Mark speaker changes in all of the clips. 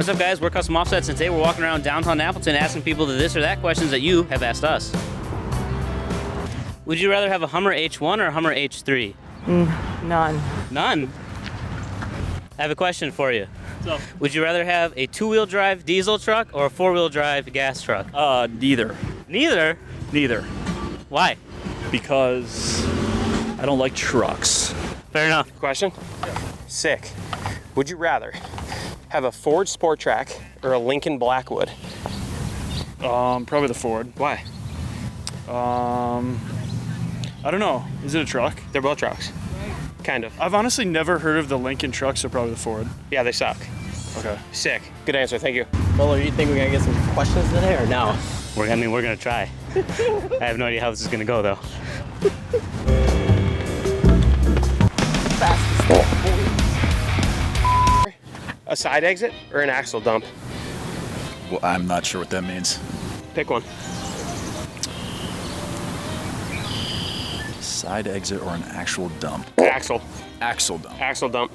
Speaker 1: What's up, guys? We're Custom Offsets, and today we're walking around downtown Appleton asking people the this or that questions that you have asked us. Would you rather have a Hummer H1 or a Hummer H3?
Speaker 2: None.
Speaker 1: None? I have a question for you.
Speaker 3: So,
Speaker 1: Would you rather have a two-wheel drive diesel truck or a four-wheel drive gas truck?
Speaker 3: neither.
Speaker 1: Neither?
Speaker 3: Neither.
Speaker 1: Why?
Speaker 3: Because I don't like trucks.
Speaker 1: Fair enough.
Speaker 4: Question? Sick. Would you rather have a Ford Sport Track or a Lincoln Blackwood?
Speaker 3: Probably the Ford.
Speaker 4: Why?
Speaker 3: I don't know. Is it a truck?
Speaker 4: They're both trucks. Kind of.
Speaker 3: I've honestly never heard of the Lincoln truck, so probably the Ford.
Speaker 4: Yeah, they suck.
Speaker 3: Okay.
Speaker 4: Sick. Good answer. Thank you.
Speaker 2: Fuller, you think we're gonna get some questions today or no?
Speaker 1: We're gonna try. I have no idea how this is gonna go, though.
Speaker 4: A side exit or an axle dump?
Speaker 5: Well, I'm not sure what that means.
Speaker 4: Pick one.
Speaker 5: Side exit or an actual dump?
Speaker 4: Axle.
Speaker 5: Axle dump.
Speaker 4: Axle dump.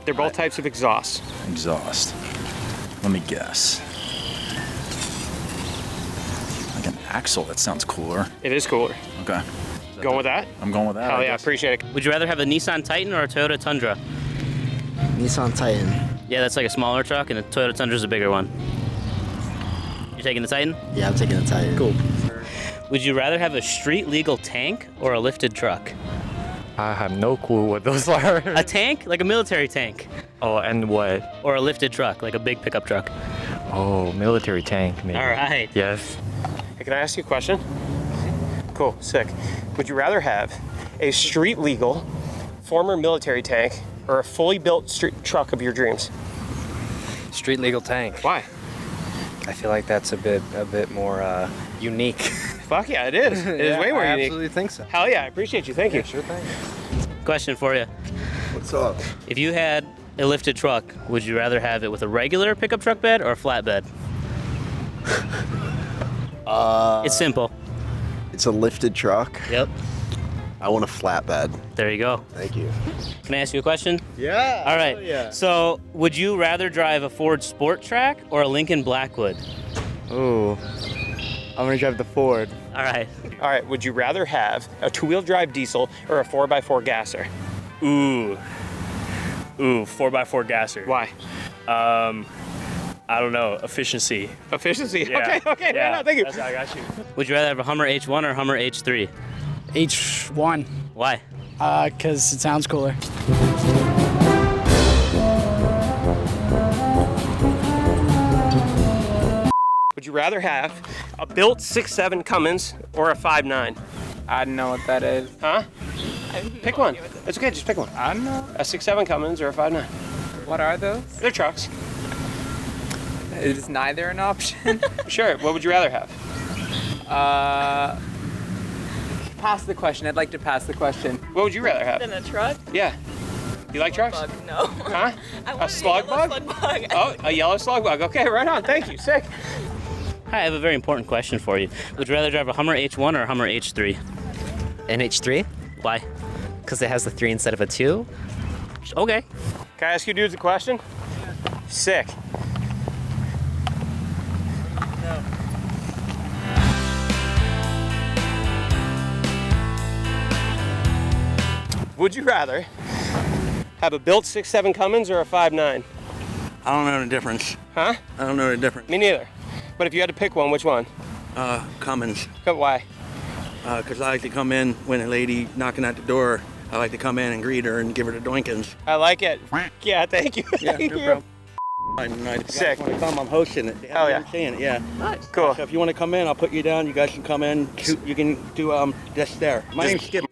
Speaker 4: They're both types of exhaust.
Speaker 5: Exhaust. Let me guess. Like an axle, that sounds cooler.
Speaker 4: It is cooler.
Speaker 5: Okay.
Speaker 4: Going with that?
Speaker 5: I'm going with that.
Speaker 4: Hell
Speaker 5: I
Speaker 4: yeah,
Speaker 5: guess.
Speaker 4: appreciate it.
Speaker 1: Would you rather have a Nissan Titan or a Toyota Tundra?
Speaker 2: Nissan Titan.
Speaker 1: Yeah, that's like a smaller truck, and the Toyota Tundra's a bigger one. You taking the Titan?
Speaker 2: Yeah, I'm taking the Titan. Cool.
Speaker 1: Would you rather have a street legal tank or a lifted truck?
Speaker 6: I have no clue what those are.
Speaker 1: A tank? Like a military tank.
Speaker 6: Oh, and what?
Speaker 1: Or a lifted truck, like a big pickup truck.
Speaker 6: Oh, military tank, maybe.
Speaker 1: All right.
Speaker 6: Yes.
Speaker 4: Hey, can I ask you a question? Cool, sick. Would you rather have a street legal former military tank or a fully built street truck of your dreams?
Speaker 7: Street legal tank.
Speaker 4: Why?
Speaker 7: I feel like that's a bit more unique.
Speaker 4: Fuck yeah, it is. It is way more
Speaker 7: I
Speaker 4: unique.
Speaker 7: absolutely think so.
Speaker 4: Hell yeah, I appreciate you. Thank you.
Speaker 7: Sure thing.
Speaker 1: Question for you.
Speaker 8: What's up?
Speaker 1: If you had a lifted truck, would you rather have it with a regular pickup truck bed or a flatbed? It's simple.
Speaker 8: It's a lifted truck.
Speaker 1: Yep.
Speaker 8: I want a flatbed.
Speaker 1: There you go.
Speaker 8: Thank you.
Speaker 1: Can I ask you a question?
Speaker 8: Yeah.
Speaker 1: All right.
Speaker 8: Yeah.
Speaker 1: So, would you rather drive a Ford Sport Track or a Lincoln Blackwood?
Speaker 6: Ooh. I'm gonna drive the Ford.
Speaker 1: All right.
Speaker 4: All right, would you rather have a two-wheel drive diesel or a 4x4 gasser?
Speaker 3: Ooh, 4x4 gasser.
Speaker 4: Why?
Speaker 3: I don't know. Efficiency.
Speaker 4: Efficiency.
Speaker 3: Yeah.
Speaker 4: Okay.
Speaker 3: Yeah.
Speaker 4: No, thank you.
Speaker 3: I got you.
Speaker 1: Would you rather have a Hummer H1 or a Hummer H3?
Speaker 9: H1,
Speaker 1: Why?
Speaker 9: because it sounds cooler.
Speaker 4: Would you rather have a built 6.7 Cummins or a 5.9?
Speaker 7: I don't know what that is.
Speaker 4: Huh? Pick one. It's okay, just pick one.
Speaker 7: I don't know.
Speaker 4: A 6.7 Cummins or a 5.9?
Speaker 7: What are those?
Speaker 4: They're trucks.
Speaker 7: Is neither an option?
Speaker 4: Sure, what would you rather have?
Speaker 7: Pass the question. I'd like to pass the question.
Speaker 4: What would you rather have?
Speaker 10: In a truck?
Speaker 4: Yeah. You like trucks?
Speaker 10: Bug, no.
Speaker 4: Huh?
Speaker 10: I
Speaker 4: A
Speaker 10: wanted
Speaker 4: slug
Speaker 10: yellow
Speaker 4: bug?
Speaker 10: slug bug.
Speaker 4: Oh, a yellow slug bug. Okay, right on. Thank you. Sick.
Speaker 1: Hi, I have a very important question for you. Would you rather drive a Hummer H1 or a Hummer H3?
Speaker 2: An H3?
Speaker 1: Why?
Speaker 2: Because it has the 3 instead of a 2.
Speaker 1: Okay.
Speaker 4: Can I ask you dudes a question? Sick. Would you rather have a built 6.7 Cummins or a 5.9?
Speaker 11: I don't know the difference.
Speaker 4: Huh?
Speaker 11: I don't know the difference.
Speaker 4: Me neither. But if you had to pick one, which one?
Speaker 11: Cummins.
Speaker 4: Why?
Speaker 11: Because I like to come in when a lady knocking at the door. I like to come in and greet her and give her the doinkins.
Speaker 4: I like it. Yeah, thank you.
Speaker 11: Yeah,
Speaker 4: Thank
Speaker 11: no
Speaker 4: you.
Speaker 11: problem. If you guys
Speaker 4: Sick.
Speaker 11: want to come, I'm hosting it.
Speaker 4: Hell yeah.
Speaker 11: I'm saying it, yeah.
Speaker 4: Cool.
Speaker 11: So if you want to come in, I'll put you down. You guys can come in. You can do just there. My name's Skip.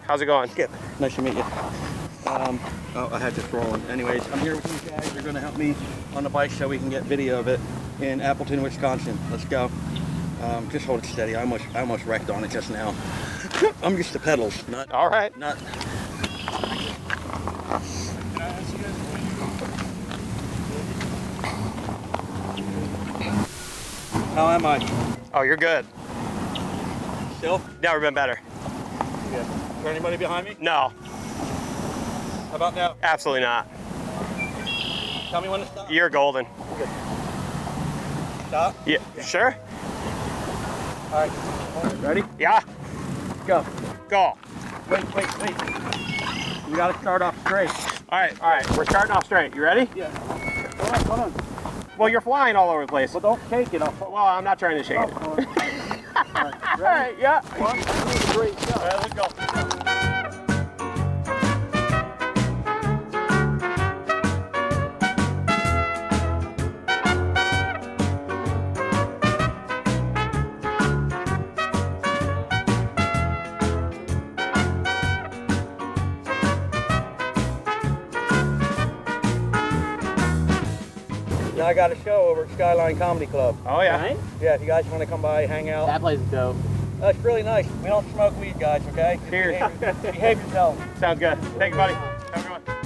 Speaker 4: How's it going?
Speaker 11: Skip. Nice to meet you. Oh, I had this rolling. Anyways, I'm here with these guys. They're going to help me on the bike so we can get video of it in Appleton, Wisconsin. Let's go. Just hold it steady. I almost wrecked on it just now. I'm used to pedals, not.
Speaker 4: All right.
Speaker 11: Not. How am I?
Speaker 4: Oh, you're good.
Speaker 11: Still?
Speaker 4: Never been better.
Speaker 11: Yeah. Is there anybody behind me?
Speaker 4: No,
Speaker 11: How about now?
Speaker 4: absolutely not.
Speaker 11: Tell me when to stop.
Speaker 4: You're golden.
Speaker 11: Stop.
Speaker 4: Yeah, sure?
Speaker 11: All right. Ready?
Speaker 4: Yeah.
Speaker 11: Go.
Speaker 4: Go.
Speaker 11: Wait. You gotta start off straight.
Speaker 4: All right. We're starting off straight. You ready?
Speaker 11: Yeah. Hold on.
Speaker 4: Well, you're flying all over the place.
Speaker 11: Well, don't shake it.
Speaker 4: Well, I'm not trying to shake it.
Speaker 11: All right.
Speaker 4: All right, yeah.
Speaker 11: 1, 2, 3, go.
Speaker 4: All right, let's go.
Speaker 11: Now I got a show over at Skyline Comedy Club.
Speaker 4: Oh, yeah.
Speaker 11: Yeah, if you guys want to come by, hang out.
Speaker 1: That place is dope.
Speaker 11: It's really nice. We don't smoke weed, guys, okay? Just
Speaker 4: Cheers.
Speaker 11: Behave yourself.
Speaker 4: Sounds good. Thank you, buddy. Have a good one.